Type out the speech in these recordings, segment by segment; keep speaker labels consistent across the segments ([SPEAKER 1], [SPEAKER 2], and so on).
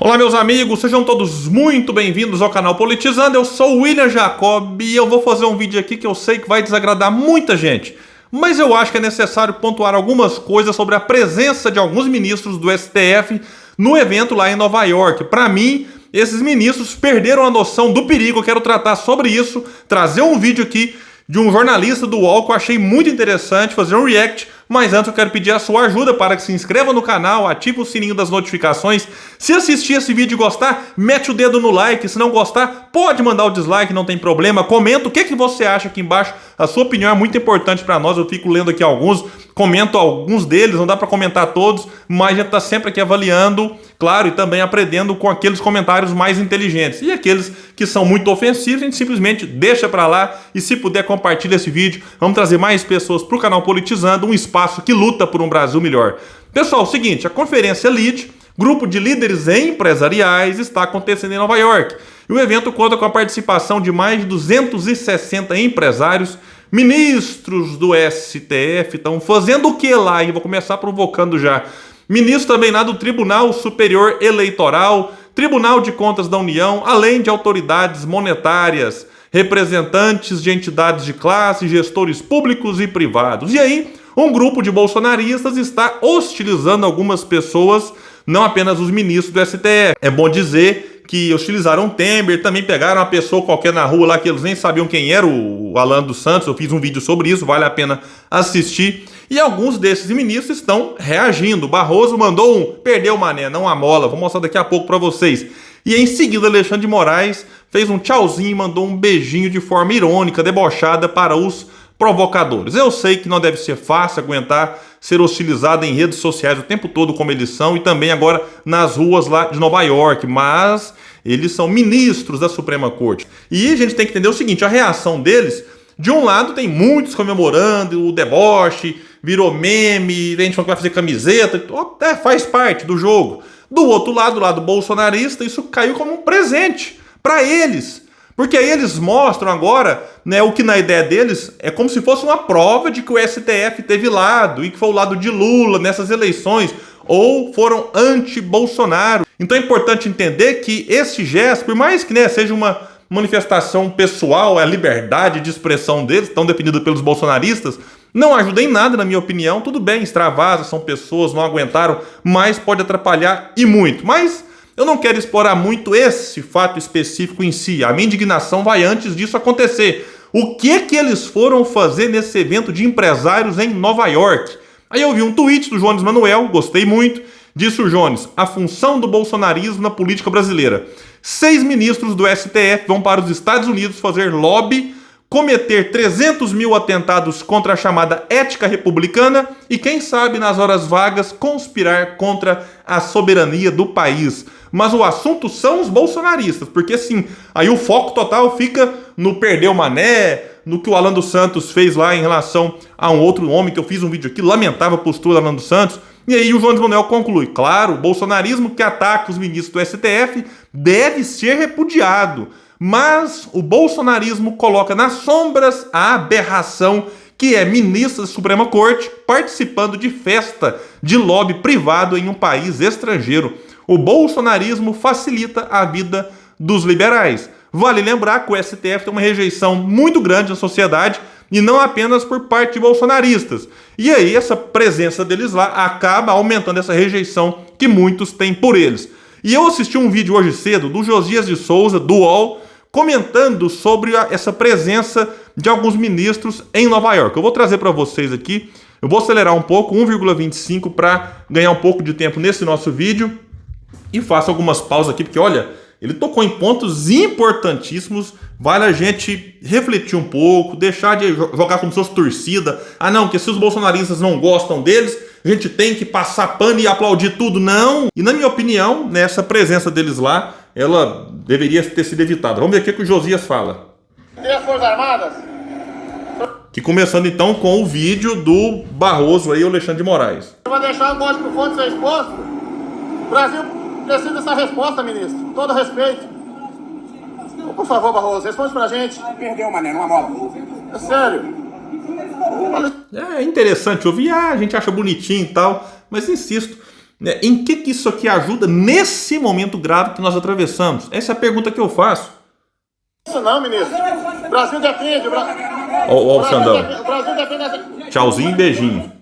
[SPEAKER 1] Olá meus amigos, sejam todos muito bem-vindos ao canal Politizando. Eu sou o William Jacob e eu vou fazer um vídeo aqui que eu sei que vai desagradar muita gente, mas eu acho que é necessário pontuar algumas coisas sobre a presença de alguns ministros do STF no evento lá em Nova York. Para mim, esses ministros perderam a noção do perigo. Eu quero tratar sobre isso, trazer um vídeo aqui de um jornalista do UOL que eu achei muito interessante, fazer um react. Mas antes eu quero pedir a sua ajuda para que se inscreva no canal, ative o sininho das notificações. Se assistir esse vídeo e gostar, mete o dedo no like. Se não gostar, pode mandar o dislike, não tem problema. Comenta o que você acha aqui embaixo. A sua opinião é muito importante para nós. Eu fico lendo aqui alguns, comento alguns deles, não dá para comentar todos, mas a gente está sempre aqui avaliando, claro, e também aprendendo com aqueles comentários mais inteligentes. E aqueles que são muito ofensivos, a gente simplesmente deixa para lá. E se puder, compartilha esse vídeo. Vamos trazer mais pessoas para o canal Politizando, um espaço que luta por um Brasil melhor. Pessoal, é o seguinte, a conferência LEAD, grupo de líderes empresariais, está acontecendo em Nova York. E o evento conta com a participação de mais de 260 empresários. Ministros do STF estão fazendo o que lá? E vou começar provocando já. Ministros também lá do Tribunal Superior Eleitoral, Tribunal de Contas da União, além de autoridades monetárias, representantes de entidades de classe, gestores públicos e privados. E aí, um grupo de bolsonaristas está hostilizando algumas pessoas, não apenas os ministros do STF. É bom dizer que hostilizaram o Temer, também pegaram uma pessoa qualquer na rua lá que eles nem sabiam quem era, o Alan dos Santos. Eu fiz um vídeo sobre isso, vale a pena assistir. E alguns desses ministros estão reagindo. Barroso mandou um perdeu o mané, não a mola. Vou mostrar daqui a pouco para vocês. E em seguida, Alexandre de Moraes fez um tchauzinho e mandou um beijinho de forma irônica, debochada para os provocadores. Eu sei que não deve ser fácil aguentar ser hostilizado em redes sociais o tempo todo como eles são e também agora nas ruas lá de Nova York, mas eles são ministros da Suprema Corte. E a gente tem que entender o seguinte, a reação deles, de um lado tem muitos comemorando o deboche, virou meme, tem gente falando que vai fazer camiseta, faz parte do jogo. Do outro lado, o lado bolsonarista, isso caiu como um presente para eles. Porque aí eles mostram agora, né, o que na ideia deles é como se fosse uma prova de que o STF teve lado e que foi o lado de Lula nessas eleições, ou foram anti-Bolsonaro. Então é importante entender que esse gesto, por mais que, né, seja uma manifestação pessoal, é a liberdade de expressão deles, tão definida pelos bolsonaristas, não ajuda em nada, na minha opinião. Tudo bem, extravasa, são pessoas, não aguentaram, mas pode atrapalhar e muito. Mas eu não quero explorar muito esse fato específico em si. A minha indignação vai antes disso acontecer. O que eles foram fazer nesse evento de empresários em Nova York? Aí eu vi um tweet do Jones Manuel, gostei muito. Disse o Jones, a função do bolsonarismo na política brasileira. 6 ministros do STF vão para os Estados Unidos fazer lobby, cometer 300 mil atentados contra a chamada ética republicana e, quem sabe, nas horas vagas, conspirar contra a soberania do país. Mas o assunto são os bolsonaristas, porque sim, aí o foco total fica no perdeu o mané, no que o Alan dos Santos fez lá em relação a um outro homem, que eu fiz um vídeo aqui, lamentável a postura do Alan dos Santos. E aí o Jones Manuel conclui, claro, o bolsonarismo que ataca os ministros do STF deve ser repudiado, mas o bolsonarismo coloca nas sombras a aberração que é ministro da Suprema Corte participando de festa de lobby privado em um país estrangeiro. O bolsonarismo facilita a vida dos liberais. Vale lembrar que o STF tem uma rejeição muito grande na sociedade e não apenas por parte de bolsonaristas. E aí essa presença deles lá acaba aumentando essa rejeição que muitos têm por eles. E eu assisti um vídeo hoje cedo do Josias de Souza, do UOL, comentando sobre essa presença de alguns ministros em Nova York. Eu vou trazer para vocês aqui, eu vou acelerar um pouco, 1,25 para ganhar um pouco de tempo nesse nosso vídeo. E faço algumas pausas aqui, porque olha, ele tocou em pontos importantíssimos. Vale a gente refletir um pouco, deixar de jogar como se fosse torcida. Ah não, que se os bolsonaristas não gostam deles, a gente tem que passar pano e aplaudir tudo. Não! E na minha opinião, nessa presença deles lá, ela deveria ter sido evitada. Vamos ver o que o Josias fala.
[SPEAKER 2] E as Forças Armadas?
[SPEAKER 1] Que começando então com o vídeo do Barroso aí, o Alexandre de Moraes.
[SPEAKER 2] Eu vou deixar o código-fonte ser exposto. O Brasil precisa dessa resposta, ministro. Com todo respeito. Por favor, Barroso, responde pra gente.
[SPEAKER 3] Perdeu, mané, numa mola.
[SPEAKER 2] É sério.
[SPEAKER 1] É interessante ouvir, a gente acha bonitinho e tal, mas insisto, Né? Em que isso aqui ajuda nesse momento grave que nós atravessamos? Essa é a pergunta que eu faço.
[SPEAKER 2] Isso não, ministro. O Brasil depende.
[SPEAKER 1] Ó, o Xandão.
[SPEAKER 2] O Brasil depende.
[SPEAKER 1] Tchauzinho e beijinho.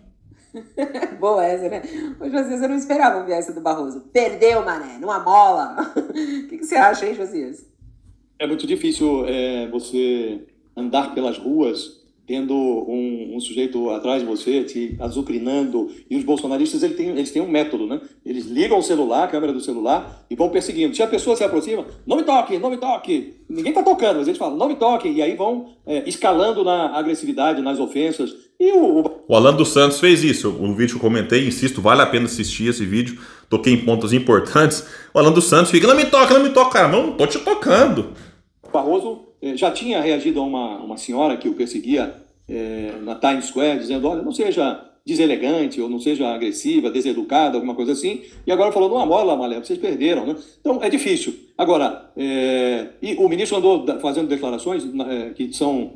[SPEAKER 3] Boa essa, né? Ô, Josias, eu não esperava ouvir essa do Barroso. Perdeu, mané, numa mola. O que você acha, hein, Josias?
[SPEAKER 4] É muito difícil você andar pelas ruas tendo um sujeito atrás de você te azucrinando. E os bolsonaristas eles têm um método, né? Eles ligam o celular, a câmera do celular, e vão perseguindo. Se a pessoa se aproxima, não me toque, não me toque. Ninguém está tocando, mas eles falam, não me toque. E aí vão escalando na agressividade, nas ofensas. E
[SPEAKER 1] o Alan dos Santos fez isso. No vídeo que eu comentei, insisto, vale a pena assistir esse vídeo. Toquei em pontos importantes. O Alan dos Santos fica, não me toca, cara. Não tô te tocando.
[SPEAKER 4] O Barroso já tinha reagido a uma senhora que o perseguia na Times Square, dizendo, olha, não seja deselegante, ou não seja agressiva, deseducada, alguma coisa assim. E agora falou, não amola, Malé, vocês perderam, né? Então, é difícil. Agora, e o ministro andou fazendo declarações que são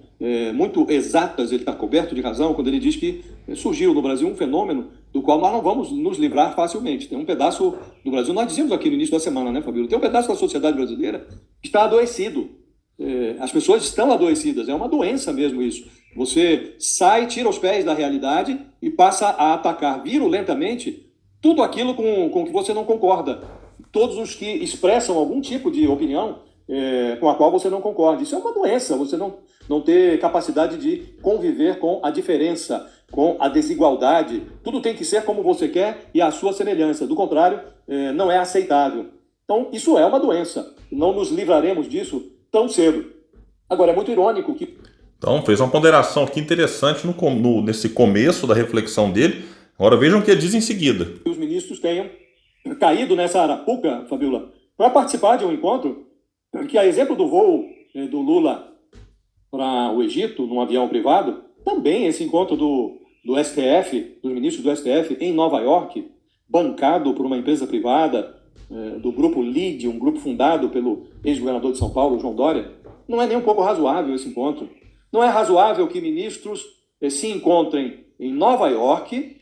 [SPEAKER 4] muito exatas, ele está coberto de razão, quando ele diz que surgiu no Brasil um fenômeno do qual nós não vamos nos livrar facilmente. Tem um pedaço do Brasil, nós dizíamos aqui no início da semana, né, Fabíola? Tem um pedaço da sociedade brasileira que está adoecido. As pessoas estão adoecidas, é uma doença mesmo isso. Você sai, tira os pés da realidade e passa a atacar virulentamente tudo aquilo com que você não concorda. Todos os que expressam algum tipo de opinião com a qual você não concorda. Isso é uma doença, você não ter capacidade de conviver com a diferença, com a desigualdade. Tudo tem que ser como você quer e à sua semelhança. Do contrário, não é aceitável. Então, isso é uma doença. Não nos livraremos disso tão cedo. Agora, é muito irônico que...
[SPEAKER 1] Então, fez uma ponderação aqui interessante nesse começo da reflexão dele. Agora vejam o que ele diz em seguida.
[SPEAKER 4] Os ministros tenham caído nessa arapuca, Fabíola, para participar de um encontro que, a exemplo do voo do Lula para o Egito, num avião privado, também esse encontro do STF, dos ministros do STF em Nova York, bancado por uma empresa privada, do grupo LID, um grupo fundado pelo ex-governador de São Paulo, João Dória, não é nem um pouco razoável esse encontro. Não é razoável que ministros se encontrem em Nova York,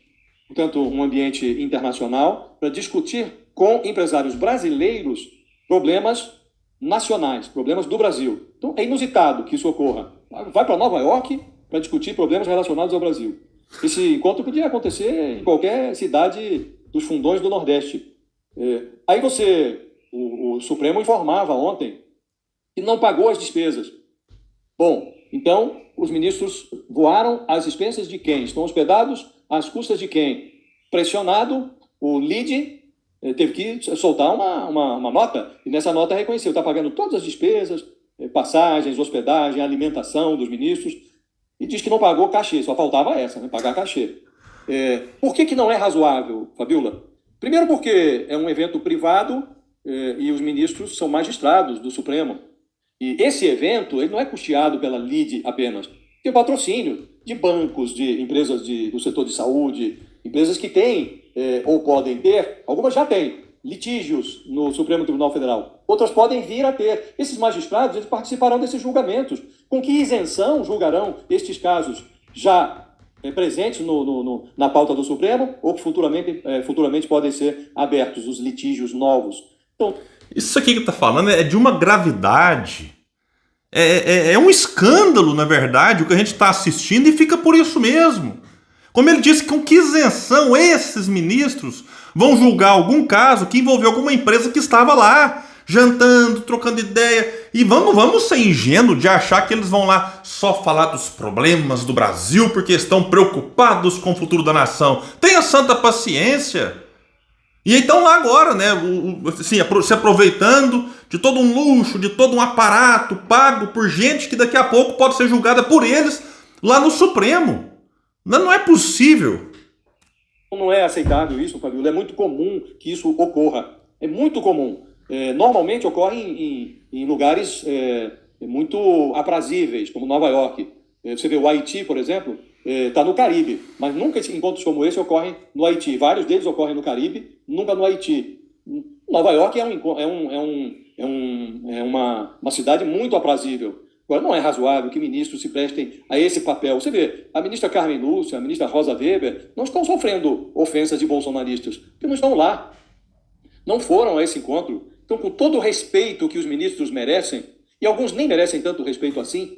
[SPEAKER 4] portanto, um ambiente internacional, para discutir com empresários brasileiros problemas nacionais, problemas do Brasil. Então, é inusitado que isso ocorra. Vai para Nova York para discutir problemas relacionados ao Brasil. Esse encontro podia acontecer em qualquer cidade dos fundões do Nordeste. Aí o Supremo informava ontem que não pagou as despesas. Bom, então os ministros voaram às expensas de quem? Estão hospedados às custas de quem? Pressionado, o LIDE teve que soltar uma nota, e nessa nota reconheceu, está pagando todas as despesas, passagens, hospedagem, alimentação dos ministros, e diz que não pagou cachê, só faltava essa, né? Pagar cachê. Por que não é razoável, Fabíola? Primeiro porque é um evento privado e os ministros são magistrados do Supremo. E esse evento ele não é custeado pela LIDE apenas. Tem patrocínio de bancos, de empresas do setor de saúde, empresas que têm ou podem ter, algumas já têm, litígios no Supremo Tribunal Federal. Outras podem vir a ter. Esses magistrados eles participarão desses julgamentos. Com que isenção julgarão estes casos já presentes na pauta do Supremo ou que futuramente podem ser abertos, os litígios novos. Então,
[SPEAKER 1] isso aqui que está falando é de uma gravidade, é um escândalo, na verdade, o que a gente está assistindo, e fica por isso mesmo. Como ele disse, com que isenção esses ministros vão julgar algum caso que envolveu alguma empresa que estava lá, jantando, trocando ideia. E vamos ser ingênuos de achar que eles vão lá só falar dos problemas do Brasil porque estão preocupados com o futuro da nação. Tenha santa paciência. E então lá agora, né, assim, se aproveitando de todo um luxo, de todo um aparato pago por gente que daqui a pouco pode ser julgada por eles lá no Supremo. Não é possível.
[SPEAKER 4] Não é aceitável isso, Fabíola. É muito comum que isso ocorra. É muito comum. Normalmente ocorre em lugares muito aprazíveis, como Nova York. Você vê o Haiti, por exemplo, está no Caribe, mas nunca encontros como esse ocorrem no Haiti. Vários deles ocorrem no Caribe, nunca no Haiti. Nova York é uma cidade muito aprazível. Agora, não é razoável que ministros se prestem a esse papel. Você vê, a ministra Carmen Lúcia, a ministra Rosa Weber, não estão sofrendo ofensas de bolsonaristas, porque não estão lá. Não foram a esse encontro. Então, com todo o respeito que os ministros merecem, e alguns nem merecem tanto respeito assim,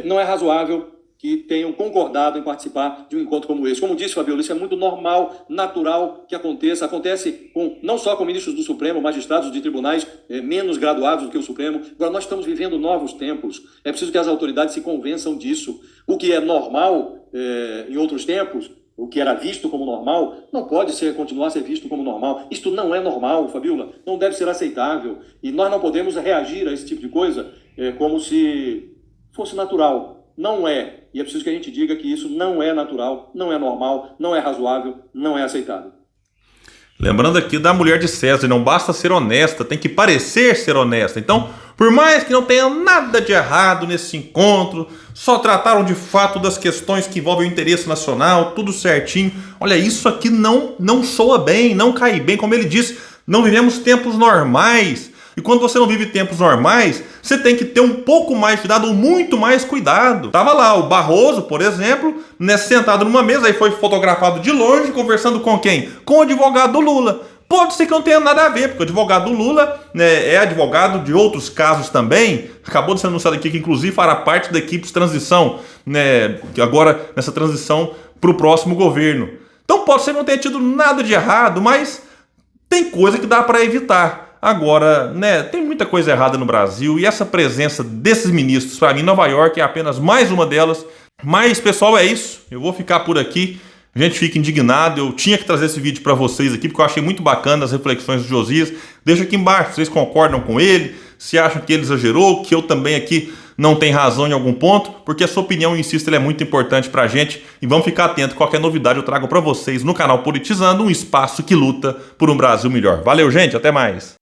[SPEAKER 4] não é razoável que tenham concordado em participar de um encontro como esse. Como disse Fabiola, isso é muito normal, natural que aconteça. Acontece não só com ministros do Supremo, magistrados de tribunais menos graduados do que o Supremo. Agora, nós estamos vivendo novos tempos. É preciso que as autoridades se convençam disso. O que é normal em outros tempos, o que era visto como normal, não pode continuar a ser visto como normal. Isto não é normal, Fabiola. Não deve ser aceitável. E nós não podemos reagir a esse tipo de coisa como se fosse natural. Não é. E é preciso que a gente diga que isso não é natural, não é normal, não é razoável, não é aceitável.
[SPEAKER 1] Lembrando aqui da mulher de César, não basta ser honesta, tem que parecer ser honesta. Então, por mais que não tenha nada de errado nesse encontro, só trataram de fato das questões que envolvem o interesse nacional, tudo certinho. Olha, isso aqui não soa bem, não cai bem. Como ele disse, não vivemos tempos normais. E quando você não vive tempos normais, você tem que ter um pouco mais de cuidado, ou muito mais cuidado. Tava lá o Barroso, por exemplo, sentado numa mesa, aí foi fotografado de longe, conversando com quem? Com o advogado do Lula. Pode ser que não tenha nada a ver, porque o advogado do Lula é advogado de outros casos também. Acabou de ser anunciado aqui que inclusive fará parte da equipe de transição, agora nessa transição para o próximo governo. Então pode ser que não tenha tido nada de errado, mas tem coisa que dá para evitar. Agora, tem muita coisa errada no Brasil e essa presença desses ministros, para mim, Nova York é apenas mais uma delas. Mas, pessoal, é isso. Eu vou ficar por aqui. A gente fica indignado. Eu tinha que trazer esse vídeo para vocês aqui, porque eu achei muito bacana as reflexões do Josias. Deixa aqui embaixo se vocês concordam com ele, se acham que ele exagerou, que eu também aqui não tenho razão em algum ponto, porque a sua opinião, eu insisto, ela é muito importante pra gente. E vamos ficar atentos, qualquer novidade eu trago para vocês no canal Politizando, um espaço que luta por um Brasil melhor. Valeu, gente, até mais!